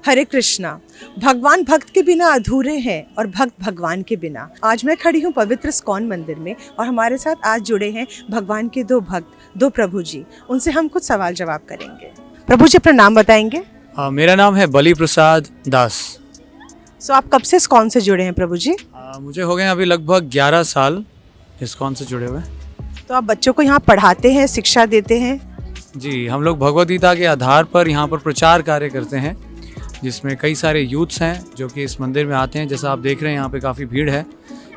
हरे कृष्णा। भगवान भक्त के बिना अधूरे हैं और भक्त भगवान के बिना। आज मैं खड़ी हूँ पवित्र इस्कॉन मंदिर में और हमारे साथ आज जुड़े हैं भगवान के दो भक्त, दो प्रभु जी। उनसे हम कुछ सवाल जवाब करेंगे। प्रभु जी अपना नाम बताएंगे? मेरा नाम है बली प्रसाद दास। सो आप कब से इस्कॉन से जुड़े हैं प्रभु जी? मुझे हो गए अभी लगभग 11 साल इस्कॉन से जुड़े हुए। तो आप बच्चों को यहाँ पढ़ाते हैं, शिक्षा देते हैं? जी, हम लोग भगवद गीता के आधार पर यहाँ पर प्रचार कार्य करते हैं, जिसमें कई सारे यूथ्स हैं जो कि इस मंदिर में आते हैं। जैसा आप देख रहे हैं यहाँ पे काफ़ी भीड़ है,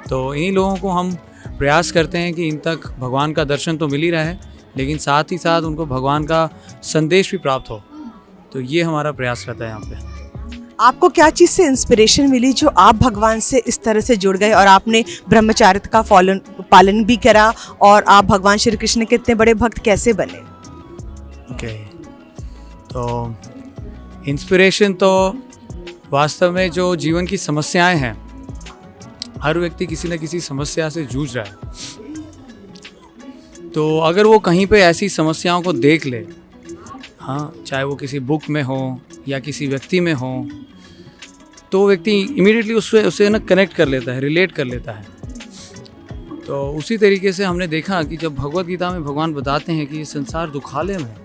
तो इन्हीं लोगों को हम प्रयास करते हैं कि इन तक भगवान का दर्शन तो मिल ही रहा है, लेकिन साथ ही साथ उनको भगवान का संदेश भी प्राप्त हो। तो ये हमारा प्रयास रहता है यहाँ पे। आपको क्या चीज़ से इंस्पिरेशन मिली जो आप भगवान से इस तरह से जुड़ गए और आपने ब्रह्मचार्य का पालन भी करा और आप भगवान श्री कृष्ण के इतने बड़े भक्त कैसे बने? ओके, तो इंस्पिरेशन तो वास्तव में जो जीवन की समस्याएं हैं, हर व्यक्ति किसी न किसी समस्या से जूझ रहा है। तो अगर वो कहीं पे ऐसी समस्याओं को देख ले, हाँ, चाहे वो किसी बुक में हो या किसी व्यक्ति में हो, तो व्यक्ति इमीडिएटली उससे ना कनेक्ट कर लेता है, रिलेट कर लेता है। तो उसी तरीके से हमने देखा कि जब भगवद गीता में भगवान बताते हैं कि ये संसार दुखालय में है,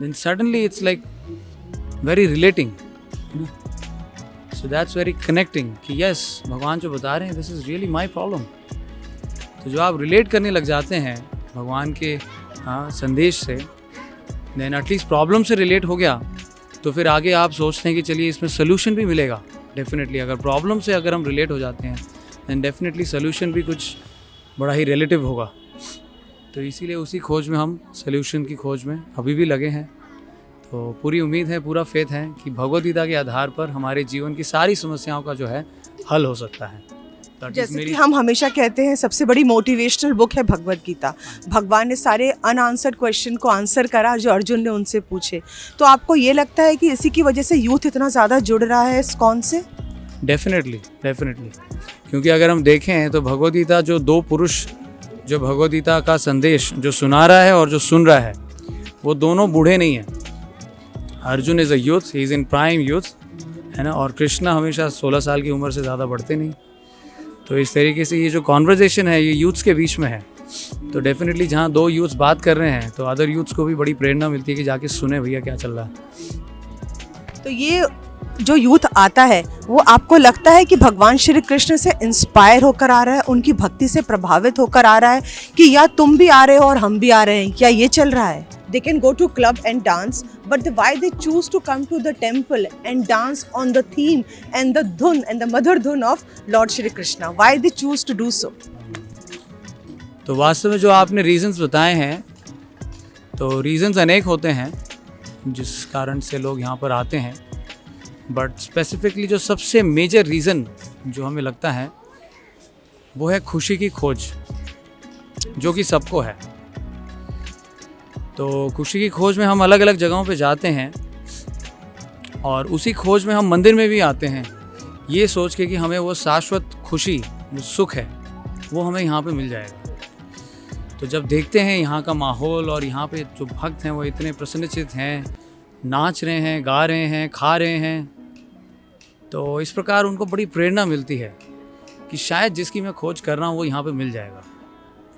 then suddenly it's like very relating, so that's very connecting कि yes, भगवान जो बता रहे हैं this is really my problem। तो जो आप रिलेट करने लग जाते हैं भगवान के संदेश से, then at least प्रॉब्लम से रिलेट हो गया, तो फिर आगे आप सोचते हैं कि चलिए इसमें सोल्यूशन भी मिलेगा। डेफिनेटली अगर प्रॉब्लम से अगर हम रिलेट हो जाते हैं दैन डेफिनेटली सोल्यूशन भी कुछ बड़ा ही रिलेटिव होगा। तो इसीलिए उसी खोज में हम सोल्यूशन की खोज में अभी भी लगे हैं। तो पूरी उम्मीद है, पूरा फेथ है कि भगवद गीता के आधार पर हमारे जीवन की सारी समस्याओं का जो है हल हो सकता है। जैसे कि हम हमेशा कहते हैं सबसे बड़ी मोटिवेशनल बुक है भगवद गीता। भगवान ने सारे अनआंसर्ड क्वेश्चन को आंसर करा जो अर्जुन ने उनसे पूछे। तो आपको ये लगता है कि इसी की वजह से यूथ इतना ज़्यादा जुड़ रहा है इस्कॉन से? डेफिनेटली क्योंकि अगर हम देखें तो भगवद गीता जो दो पुरुष जो भगवद गीता का संदेश जो सुना रहा है और जो सुन रहा है, वो दोनों बूढ़े नहीं हैं। Arjun is a youth, he is in prime youth, है ना, और कृष्ण हमेशा 16 साल की उम्र से ज़्यादा बढ़ते नहीं। तो इस तरीके से ये जो कॉन्वर्जेशन है ये यूथ्स के बीच में है। तो डेफिनेटली जहाँ दो यूथ्स बात कर रहे हैं तो अदर यूथ्स को भी बड़ी प्रेरणा मिलती है कि जाके सुने भैया क्या चल रहा है। तो ये जो यूथ आता है वो आपको लगता है कि भगवान श्री कृष्ण से इंस्पायर होकर आ रहा है, उनकी भक्ति से प्रभावित होकर आ रहा है, कि या तुम भी आ रहे हो और हम भी आ रहे हैं, क्या ये चल रहा है? They can go to club and dance, but why they choose to come to the temple and dance on the theme and the dhun and the mother dhun of Lord Shri Krishna? Why they choose to do so? तो वास्तव में जो आपने reasons बताए हैं, तो reasons अनेक होते हैं जिस कारण से लोग यहाँ पर आते हैं, बट स्पेसिफिकली जो सबसे मेजर रीज़न जो हमें लगता है वो है खुशी की खोज, जो कि सबको है। तो खुशी की खोज में हम अलग अलग जगहों पे जाते हैं और उसी खोज में हम मंदिर में भी आते हैं, ये सोच के कि हमें वो शाश्वत खुशी, वो सुख है, वो हमें यहाँ पे मिल जाएगा। तो जब देखते हैं यहाँ का माहौल और यहाँ पे जो भक्त हैं वो इतने प्रसन्नचित्त हैं, नाच रहे हैं, गा रहे हैं, खा रहे हैं, तो इस प्रकार उनको बड़ी प्रेरणा मिलती है कि शायद जिसकी मैं खोज कर रहा हूँ वो यहाँ पे मिल जाएगा।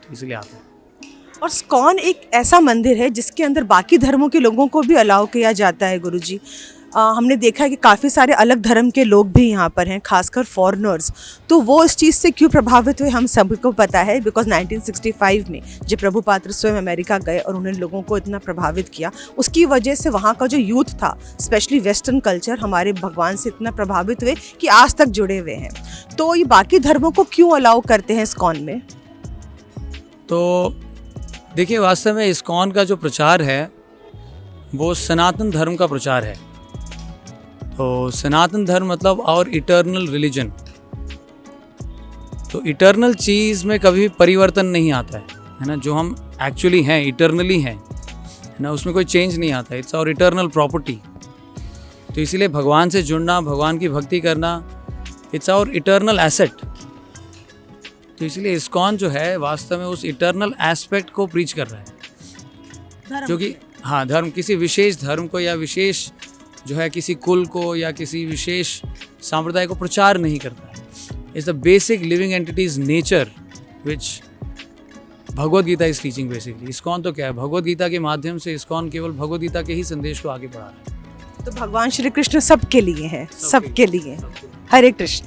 तो इसलिए आते हैं। और इस्कॉन एक ऐसा मंदिर है जिसके अंदर बाकी धर्मों के लोगों को भी अलाउ किया जाता है गुरुजी। हमने देखा है कि काफ़ी सारे अलग धर्म के लोग भी यहाँ पर हैं, खासकर फॉरेनर्स। तो वो इस चीज़ से क्यों प्रभावित हुए हम सबको पता है, बिकॉज 1965 में जब प्रभुपाद स्वयं अमेरिका गए और उन्होंने लोगों को इतना प्रभावित किया, उसकी वजह से वहाँ का जो यूथ था, स्पेशली वेस्टर्न कल्चर, हमारे भगवान से इतना प्रभावित हुए कि आज तक जुड़े हुए हैं। तो ये बाकी धर्मों को क्यों अलाउ करते हैं इस्कॉन में? तो देखिए, वास्तव में इस्कॉन का जो प्रचार है वो सनातन धर्म का प्रचार है। तो सनातन धर्म मतलब और इटर्नल रिलीजन। तो इटर्नल चीज़ में कभी परिवर्तन नहीं आता है ना, जो हम एक्चुअली हैं, इटर्नली हैं, है ना, उसमें कोई चेंज नहीं आता। इट्स और इटर्नल प्रॉपर्टी। तो इसीलिए भगवान से जुड़ना, भगवान की भक्ति करना, इट्स और इटर्नल एसेट। तो इसलिए इस्कॉन जो है वास्तव में उस इटर्नल एस्पेक्ट को प्रीच कर रहा है, जो कि हाँ, धर्म, किसी विशेष धर्म को या विशेष जो है किसी कुल को या किसी विशेष संप्रदाय को प्रचार नहीं करता है. It's the basic living entities nature which Bhagavad Gita is teaching basically. ISKCON तो क्या है, भगवद गीता के माध्यम से इस्कॉन केवल भगवद गीता के ही संदेश को आगे बढ़ा रहा है. तो भगवान श्री कृष्ण सबके लिए हैं, सबके लिए. हरे कृष्ण.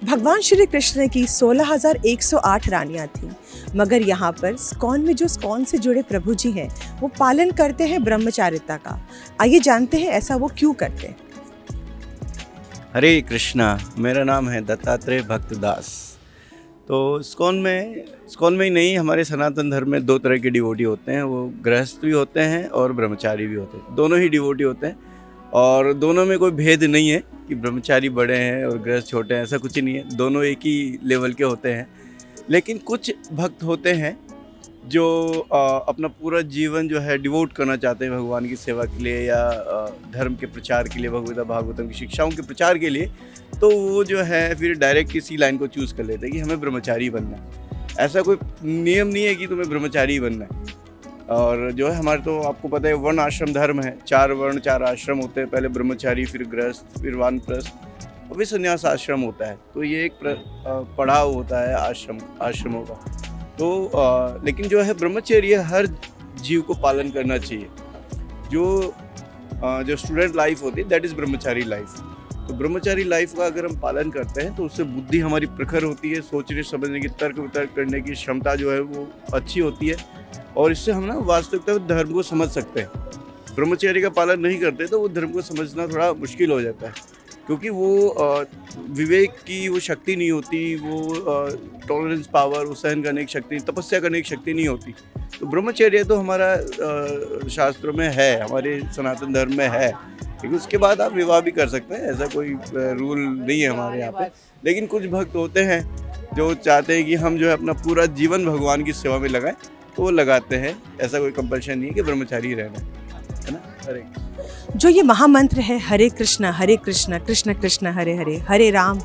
भगवान श्री कृष्ण की 16,108 रानियाँ थीं, मगर यहाँ पर स्कॉन में जो स्कॉन से जुड़े प्रभु जी हैं वो पालन करते हैं ब्रह्मचारिता का. आइए जानते हैं ऐसा वो क्यों करते हैं. हरे कृष्णा. मेरा नाम है दत्तात्रेय भक्तदास. तो इस्कॉन में ही नहीं, हमारे सनातन धर्म में 2 तरह के डिवोटी होते हैं. वो गृहस्थ भी होते हैं और ब्रह्मचारी भी होते हैं. दोनों ही डिवोटी होते हैं और दोनों में कोई भेद नहीं है कि ब्रह्मचारी बड़े हैं और गृहस्थ छोटे हैं, ऐसा कुछ नहीं है. दोनों एक ही लेवल के होते हैं. लेकिन कुछ भक्त होते हैं जो अपना पूरा जीवन जो है डिवोट करना चाहते हैं भगवान की सेवा के लिए या धर्म के प्रचार के लिए, भगवद भागवतम की शिक्षाओं के प्रचार के लिए. तो वो जो है फिर डायरेक्ट इसी लाइन को चूज़ कर लेते हैं कि हमें ब्रह्मचारी बनना है. ऐसा कोई नियम नहीं है कि तुम्हें ब्रह्मचारी बनना है. और जो है हमारे तो आपको पता है वर्ण आश्रम धर्म है. 4 वर्ण 4 आश्रम होते हैं. पहले ब्रह्मचारी, फिर गृहस्थ, फिर वानप्रस्थ और फिर संन्यास आश्रम होता है. तो ये एक पड़ाव होता है आश्रमों का. तो लेकिन जो है ब्रह्मचर्य हर जीव को पालन करना चाहिए. जो स्टूडेंट लाइफ होती है दैट इज़ ब्रह्मचारी लाइफ. तो ब्रह्मचारी लाइफ का अगर हम पालन करते हैं तो उससे बुद्धि हमारी प्रखर होती है. सोचने समझने की, तर्क वितर्क करने की क्षमता जो है वो अच्छी होती है और इससे हम ना वास्तविकता में धर्म को समझ सकते हैं. ब्रह्मचर्य का पालन नहीं करते तो वो धर्म को समझना थोड़ा मुश्किल हो जाता है, क्योंकि वो विवेक की वो शक्ति नहीं होती, वो टॉलरेंस पावर, वो सहन करने की शक्ति, तपस्या करने की शक्ति नहीं होती. तो ब्रह्मचर्य तो हमारा शास्त्रों में है, हमारे सनातन धर्म में है. लेकिन उसके बाद आप विवाह भी कर सकते हैं, ऐसा कोई रूल नहीं है हमारे यहाँ पे. लेकिन कुछ भक्त होते हैं जो चाहते हैं कि हम जो है अपना पूरा जीवन भगवान की सेवा में लगाएं, तो वो लगाते हैं. ऐसा कोई कंपल्शन नहीं है कि ब्रह्मचारी रहना है ना. हरे जो ये महामंत्र है हरे कृष्ण कृष्ण कृष्ण हरे हरे, हरे राम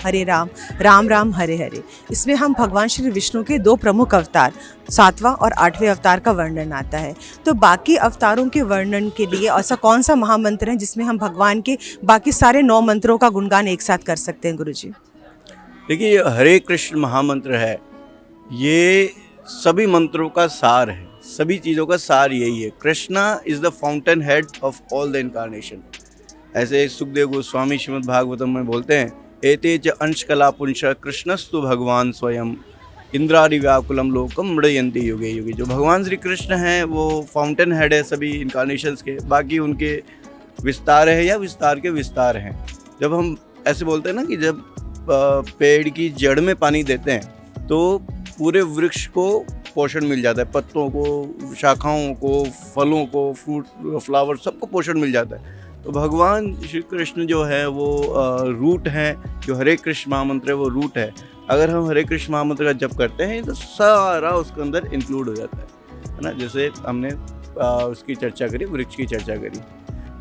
राम राम हरे हरे, इसमें हम भगवान श्री विष्णु के 2 प्रमुख अवतार 7वां और 8वें अवतार का वर्णन आता है. तो बाकी अवतारों के वर्णन के लिए ऐसा कौन सा महामंत्र है जिसमें हम भगवान के बाकी सारे 9 मंत्रों का गुणगान एक साथ कर सकते हैं गुरुजी. देखिए, ये हरे कृष्ण महामंत्र है, ये सभी मंत्रों का सार है. सभी चीज़ों का सार यही है. Krishna is the fountain head of all the incarnation. ऐसे सुखदेव गोस्वामी श्रीमद् भागवतम में बोलते हैं, एते च अंश कला पुंश कृष्णस्तु भगवान स्वयं इंद्रादि व्याकुलम लोकम मृडयन्ति युगे युगे. जो भगवान श्री कृष्ण हैं वो फाउंटेन हेड है सभी इनकारनेशंस के. बाकी उनके विस्तार है या विस्तार के विस्तार हैं. जब हम ऐसे बोलते हैं ना कि जब पेड़ की जड़ में पानी देते हैं तो पूरे वृक्ष को पोषण मिल जाता है. पत्तों को, शाखाओं को, फलों को, फ्रूट, फ्लावर, सबको पोषण मिल जाता है. तो भगवान श्री कृष्ण जो है वो रूट हैं. जो हरे कृष्ण महामंत्र है वो रूट है. अगर हम हरे कृष्ण महामंत्र का जप करते हैं तो सारा उसके अंदर इंक्लूड हो जाता है ना. जैसे हमने उसकी चर्चा करी, वृक्ष की चर्चा करी,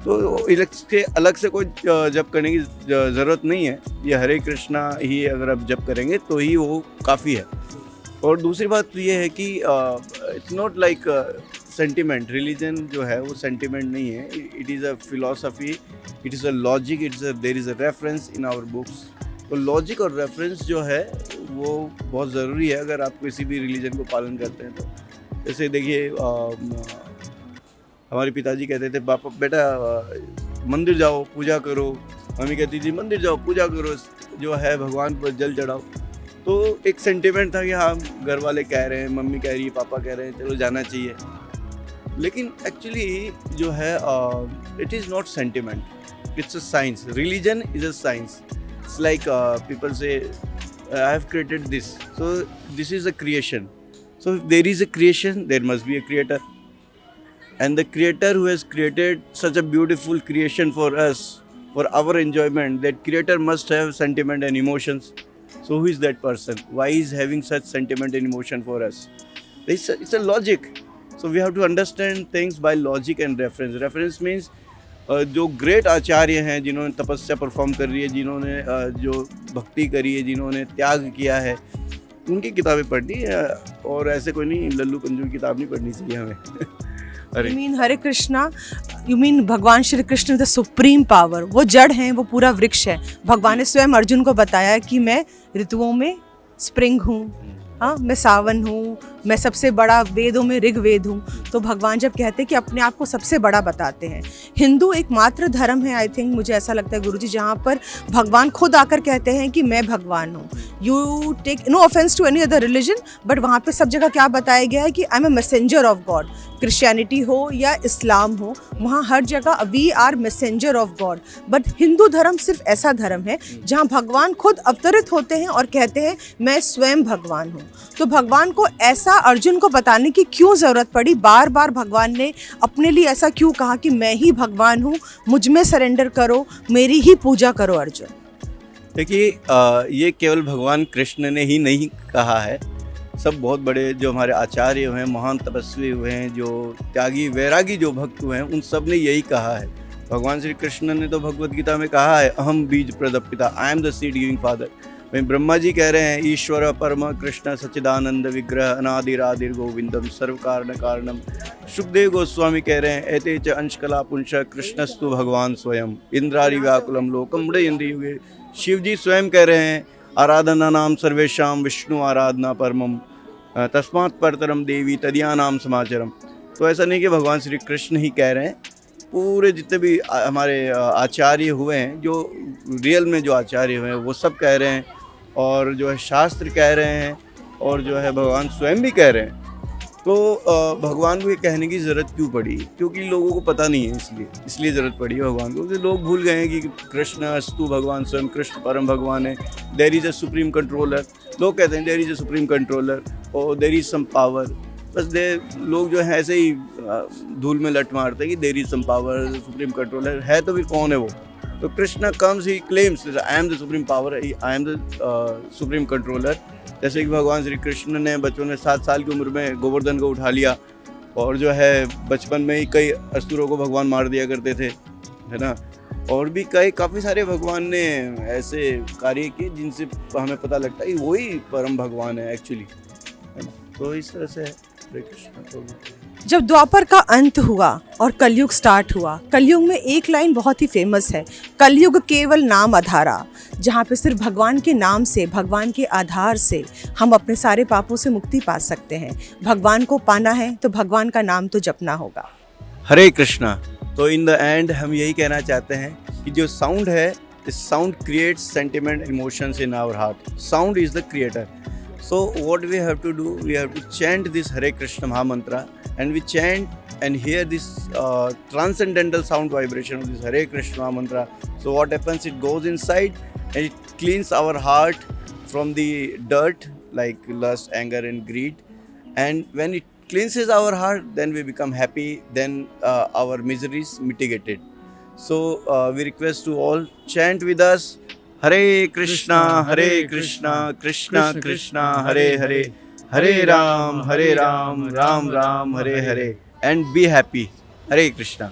तो इसके अलग से कोई जप करने की ज़रूरत नहीं है. ये हरे कृष्णा ही अगर आप जप करेंगे तो ही वो काफ़ी है. और दूसरी बात तो ये है कि it's not like sentiment. Religion जो है वो सेंटिमेंट नहीं है. It is a philosophy, it is a logic, there is a reference in our books. तो लॉजिक और रेफरेंस जो है वो बहुत ज़रूरी है अगर आप किसी भी रिलीजन को पालन करते हैं तो. जैसे देखिए, हमारे पिताजी कहते थे, पापा बेटा मंदिर जाओ पूजा करो. मम्मी कहती थी मंदिर जाओ पूजा करो, जो है भगवान पर जल चढ़ाओ. तो एक सेंटिमेंट था कि हाँ घर वाले कह रहे हैं, मम्मी कह रही है, पापा कह रहे हैं, चलो जाना चाहिए. लेकिन एक्चुअली जो है it is not sentiment, it's a science. Religion is a science. It's like people say I have created this, so this is a creation. So if there is a creation there must be a creator. And the creator who has created such a beautiful creation for us, for our enjoyment, that creator must have sentiment and emotions. So who is that person? Why is having such sentiment and emotion for us? It's a logic. So we have to understand things by logic and reference. Reference means जो great आचार्य हैं, जिन्होंने तपस्या perform कर रही है, जिन्होंने जो भक्ति करी है, जिन्होंने त्याग किया है, उनकी किताबें पढ़नी. और ऐसे कोई नहीं लल्लू पंजू की किताब नहीं पढ़नी चाहिए हमें. Hare you mean Hare Krishna, you mean भगवान Shri Krishna the supreme power, वो जड़ हैं, वो पूरा वृक्ष है। भगवान ने स्वयं अर्जुन को बताया कि मैं ऋतुओं में स्प्रिंग हूँ, हाँ मैं सावन हूँ, मैं सबसे बड़ा वेदों में ऋग्वेद हूँ। तो भगवान जब कहते हैं कि अपने आप को सबसे बड़ा बताते हैं। हिंदू एकमात्र धर्म है, आई थिंक, मुझे ऐसा लगता है गुरुजी, जहाँ पर भगवान खुद आकर कहते हैं कि मैं भगवान हूँ। You take no offence to any other religion, but वहाँ पे सब जगह क्या बताया गया है कि I am a messenger of God. Christianity हो या इस्लाम हो, वहाँ हर जगह we are messenger of God. But Hindu धर्म सिर्फ ऐसा धर्म है जहाँ भगवान खुद अवतरित होते हैं और कहते हैं मैं स्वयं भगवान हूँ। तो भगवान को ऐसा अर्जुन को बताने की क्यों ज़रूरत पड़ी? बार बार भगवान ने अपने लिए ऐसा क्यों कहा कि मैं ही भगवान हूँ, मुझ में सरेंडर करो, मेरी ही पूजा करो अर्जुन? देखिए, ये केवल भगवान कृष्ण ने ही नहीं कहा है, सब बहुत बड़े जो हमारे आचार्य हुए हैं, महान तपस्वी हुए हैं, जो त्यागी वैरागी जो भक्त हुए हैं, उन सब ने यही कहा है। भगवान श्री कृष्ण ने तो भगवत गीता में कहा है, अहम बीज प्रदप पिता, आई am the seed giving father. वहीं ब्रह्मा जी कह रहे हैं, ईश्वर परम कृष्ण सच्चिदानंद विग्रह अनादिरादिर गोविंदम सर्व कारण कारणम। सुखदेव गोस्वामी कह रहे हैं, एते च अंशकला पुंस कृष्णस्तु भगवान स्वयं इंद्रारि व्याकुलम लोकम युगे। शिव जी स्वयं कह रहे हैं, आराधना नाम सर्वेशाम विष्णु आराधना परमम तस्मात् परतरम देवी तदिया नाम समाचरम। तो ऐसा नहीं कि भगवान श्री कृष्ण ही कह रहे हैं, पूरे जितने भी हमारे आचार्य हुए हैं, जो रियल में जो आचार्य हुए हैं, वो सब कह रहे हैं, और जो है शास्त्र कह रहे हैं, और जो है भगवान स्वयं भी कह रहे हैं। तो भगवान को ये कहने की ज़रूरत क्यों पड़ी? क्योंकि लोगों को पता नहीं है, इसलिए ज़रूरत पड़ी भगवान को, क्योंकि लोग भूल गए हैं कि कृष्ण अस्तु भगवान स्वयं कृष्ण परम भगवान है। There is a supreme controller. लोग कहते हैं there is a supreme controller और देयर इज़ सम पावर। बस लोग जो है ऐसे ही धूल में लट मारते हैं कि there is some power, supreme controller है, तो फिर कौन है वो? तो Krishna comes, he claims I am the supreme power, I am the supreme controller. जैसे कि भगवान श्री कृष्ण ने बचपन में 7 साल की उम्र में गोवर्धन को उठा लिया, और जो है बचपन में ही कई असुरों को भगवान मार दिया करते थे, है ना। और भी काफ़ी सारे भगवान ने ऐसे कार्य किए जिनसे हमें पता लगता है कि वही परम भगवान है एक्चुअली, है ना। तो इस तरह से हरे कृष्ण। जब द्वापर का अंत हुआ और कलयुग स्टार्ट हुआ, कलयुग में एक लाइन बहुत ही फेमस है, कलयुग केवल नाम आधारा, जहाँ पे सिर्फ भगवान के नाम से, भगवान के आधार से हम अपने सारे पापों से मुक्ति पा सकते हैं। भगवान को पाना है तो भगवान का नाम तो जपना होगा। हरे कृष्णा। तो इन द एंड हम यही कहना चाहते हैं कि जो साउंड है, इस sound creates sentiment emotions in our heart. Sound is the creator. So what we have to do, we have to chant this Hare Krishna Maha Mantra, and we chant and hear this transcendental sound vibration of this Hare Krishna Maha Mantra. So what happens, it goes inside and it cleans our heart from the dirt like lust, anger and greed. And when it cleanses our heart, then we become happy, then our miseries mitigated. So we request to all chant with us, Hare Krishna, Krishna Krishna, Hare Hare, Hare Ram, Ram Ram, Hare Hare, and be happy. Hare Krishna.